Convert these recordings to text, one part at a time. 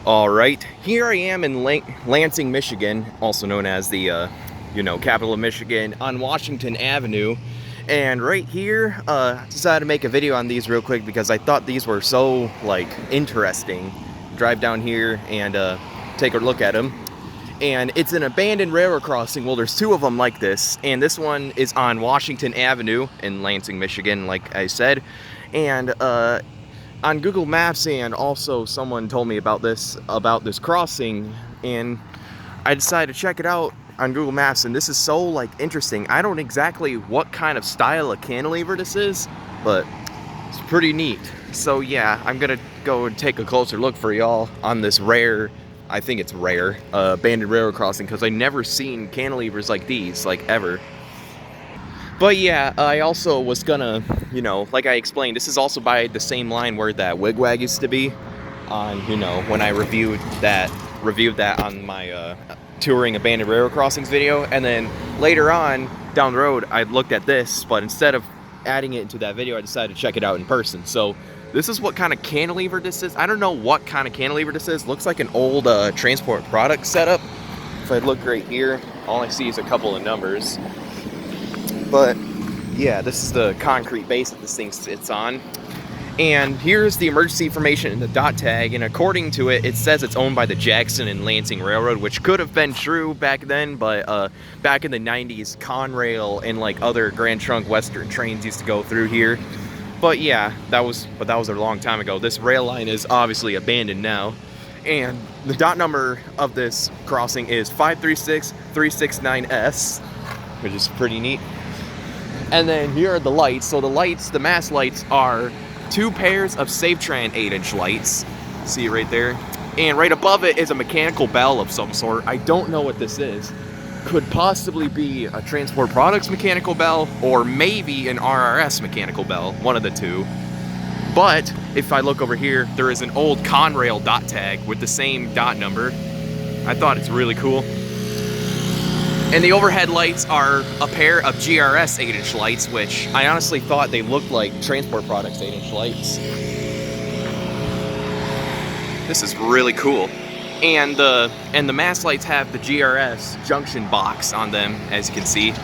All right, here I am in Lansing, Michigan, also known as the, capital of Michigan, on Washington Avenue. And right here, decided to make a video on these real quick because I thought these were so, interesting. Drive down here and take a look at them. And it's an abandoned railroad crossing. Well, there's two of them like this. And this one is on Washington Avenue in Lansing, Michigan, like I said. And, on Google Maps, and also someone told me about this crossing, and I decided to check it out on Google Maps, and this is so interesting. I don't exactly what kind of style of cantilever this is, but it's pretty neat. So yeah, I'm gonna go and take a closer look for y'all on this rare, I think it's rare, abandoned railroad crossing, because I never seen cantilevers like these, ever. But yeah, I also was gonna, like I explained, this is also by the same line where that wigwag used to be on, when I reviewed that on my touring abandoned railroad crossings video. And then later on, down the road, I looked at this, but instead of adding it into that video, I decided to check it out in person. So this is what kind of cantilever this is. I don't know what kind of cantilever this is. Looks like an old transport product setup. If I look right here, all I see is a couple of numbers. But yeah, this is the concrete base that this thing sits on. And here's the emergency information in the dot tag, and according to it, it says it's owned by the Jackson and Lansing Railroad, which could have been true back then, but back in the 90s, Conrail and other Grand Trunk Western trains used to go through here. But yeah, that was a long time ago. This rail line is obviously abandoned now. And the dot number of this crossing is 536369S, which is pretty neat. And then here are the lights. So the mast lights are two pairs of Safetran 8-inch lights. See right there? And right above it is a mechanical bell of some sort. I don't know what this is. Could possibly be a Transport Products mechanical bell, or maybe an RRS mechanical bell, one of the two. But if I look over here, there is an old Conrail dot tag with the same dot number. I thought it's really cool. And the overhead lights are a pair of GRS 8-inch lights, which I honestly thought they looked like Transport Products 8-inch lights. This is really cool. And the mast lights have the GRS junction box on them, as you can see.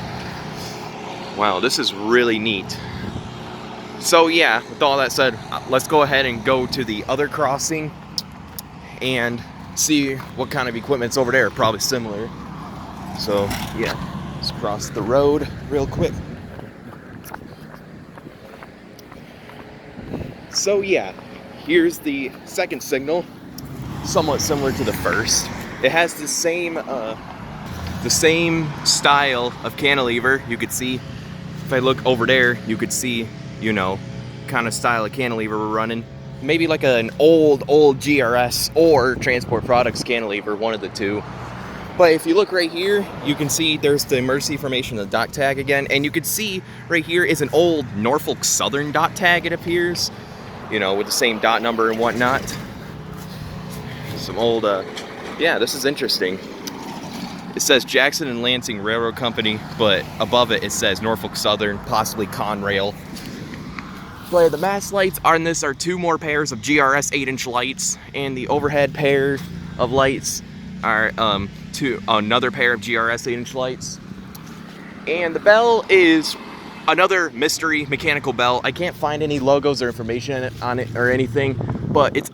Wow, this is really neat. So yeah, with all that said, let's go ahead and go to the other crossing and see what kind of equipment's over there. Probably similar. So yeah, let's cross the road real quick. So yeah, here's the second signal, somewhat similar to the first. It has the same style of cantilever. You could see, if I look over there, you could see, kind of style of cantilever we're running. Maybe like an old GRS or Transport Products cantilever, one of the two. But if you look right here, you can see there's the emergency information, the dot tag again, and you can see right here is an old Norfolk Southern dot tag, it appears, with the same dot number and whatnot. Some old, yeah, this is interesting. It says Jackson and Lansing Railroad Company, but above it, it says Norfolk Southern, possibly Conrail. But the mast lights on this are two more pairs of GRS 8-inch lights, and the overhead pair of lights are another pair of GRS 8-inch lights. And the bell is another mystery mechanical bell. I can't find any logos or information on it or anything, but it's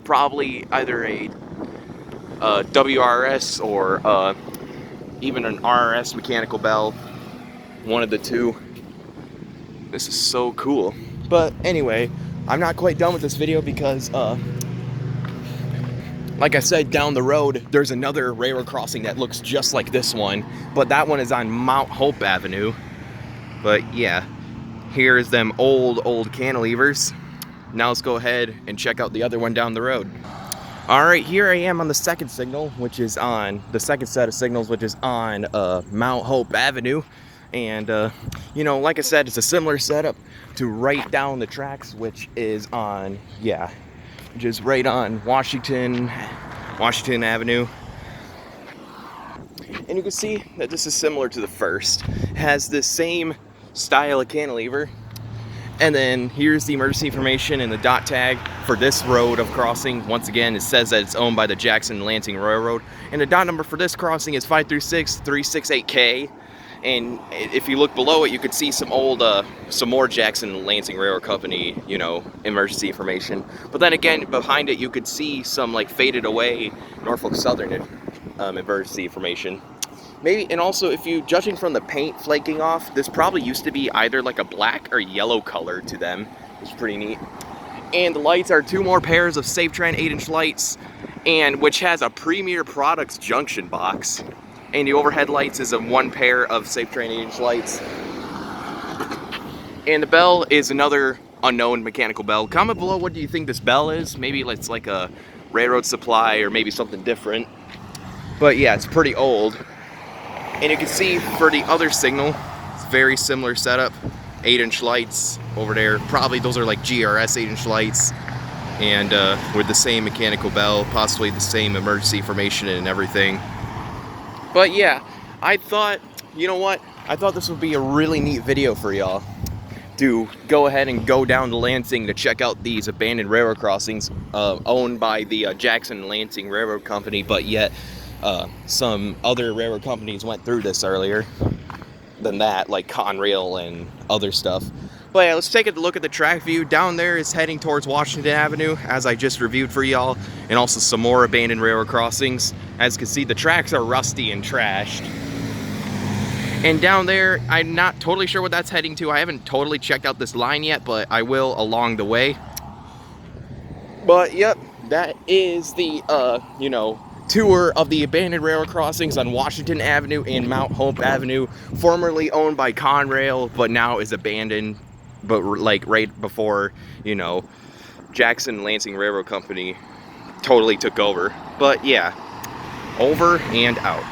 probably either a WRS or even an RRS mechanical bell, one of the two. This is so cool. But anyway, I'm not quite done with this video because like I said, down the road, there's another railroad crossing that looks just like this one, but that one is on Mount Hope Avenue. But yeah, here's them old cantilevers. Now let's go ahead and check out the other one down the road. All right, here I am on the second signal, which is on the second set of signals, which is on Mount Hope Avenue. And like I said, it's a similar setup to right down the tracks, which is on, yeah, which is right on Washington Avenue. And you can see that this is similar to the first. It has the same style of cantilever. And then here's the emergency information and the dot tag for this road of crossing. Once again, it says that it's owned by the Jackson Lansing Railroad. And the dot number for this crossing is 536-368K. And if you look below it, you could see some old, some more Jackson Lansing Railroad Company, you know, emergency information. But then again, behind it, you could see some like faded away Norfolk Southern emergency information. Maybe, and also if you, judging from the paint flaking off, this probably used to be either like a black or yellow color to them. It's pretty neat. And the lights are 2 more pairs of Safetran 8-inch lights, and which has a Premier Products junction box. And the overhead lights is a 1 pair of Safetran 8-inch lights. And the bell is another unknown mechanical bell. Comment below, what do you think this bell is? Maybe it's like a railroad supply or maybe something different. But yeah, it's pretty old. And you can see for the other signal, it's very similar setup. 8-inch lights over there. Probably those are like GRS 8-inch lights. And with the same mechanical bell, possibly the same emergency information and everything. But yeah, I thought, you know what? I thought this would be a really neat video for y'all. To go ahead and go down to Lansing to check out these abandoned railroad crossings owned by the Jackson Lansing Railroad Company, but yet some other railroad companies went through this earlier than that, like Conrail and other stuff. But yeah, let's take a look at the track view. Down there is heading towards Washington Avenue, as I just reviewed for y'all, and also some more abandoned railroad crossings. As you can see, the tracks are rusty and trashed. And down there, I'm not totally sure what that's heading to. I haven't totally checked out this line yet, but I will along the way. But yep, that is the, you know, tour of the abandoned railroad crossings on Washington Avenue and Mount Hope Avenue, formerly owned by Conrail, but now is abandoned, but like right before, you know, Jackson Lansing Railroad Company totally took over. But yeah, over and out.